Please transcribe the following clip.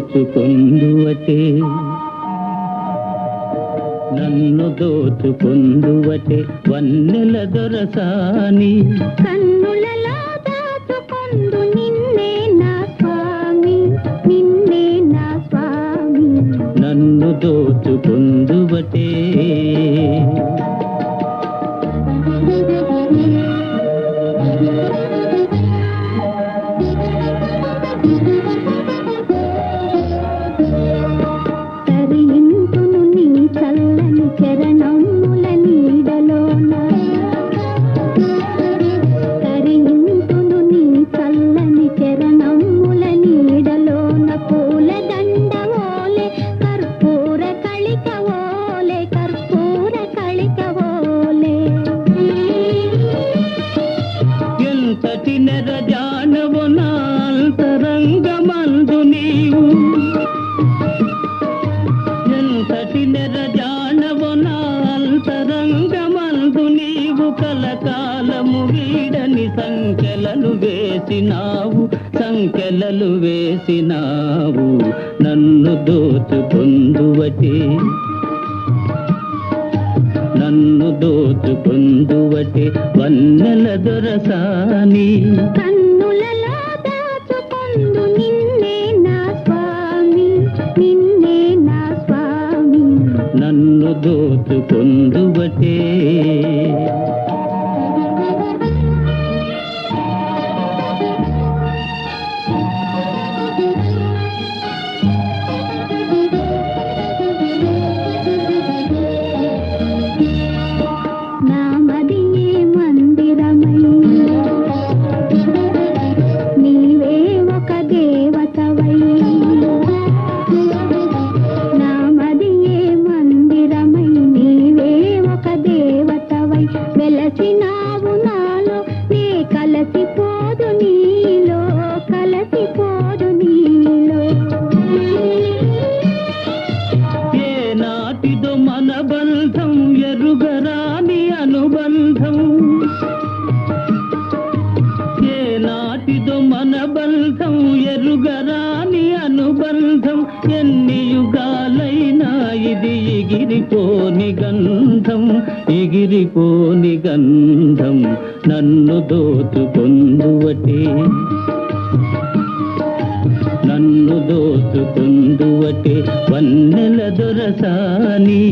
దోచుకొందువటే నన్ను దోచుకొందువటే వన్నెల దొరసాని కన్నులలో దాచుకొందు నిన్నే నా స్వామి నిన్నే నా స్వామి నన్ను దోచుకొందువటే తరింతును నీ చల్లని చరణముల నీడలోన తరింతును నీ చల్లని చరణముల నీడలోన పూలదండ ఓలే కర్పూర కళిక ఓలే కర్పూర కళిక ఓలే ఎంతటి నెరజానవు నా అంతరంగమందు నీవు ఎంతటి నెరజానవు నా అంతరంగమందు నీవు కలకాలము వీడని సంఖ్యలలు వేసినావు నన్ను దోచుకొందువటే నన్ను దోచుకొందువటే వన్నెల దొరసాని కన్నులలో దాచుకొందు నిన్నే నా స్వామి నిన్నే నా స్వామి నన్ను దోచుకొందువటే నా మదియే మందిరమై నీవే ఒక దేవతవై నా మదియే మందిరమై నీవే ఒక దేవతవై వెలసినావు నాలో నే కలసిపోదు నీలో కలసిపోదు నీలో ఏ నాటిదో మన బంధం ఎరుగరాని అనుబంధం ఏ నాటిదో మన బంధం ఎరుగరాని అనుబంధం ఎన్ని యుగాలైనా ఇది ఎగిరిపోని గంధం నన్ను దోచుకొందువటే నన్ను దోచుకొందువటే వన్నెల దొరసాని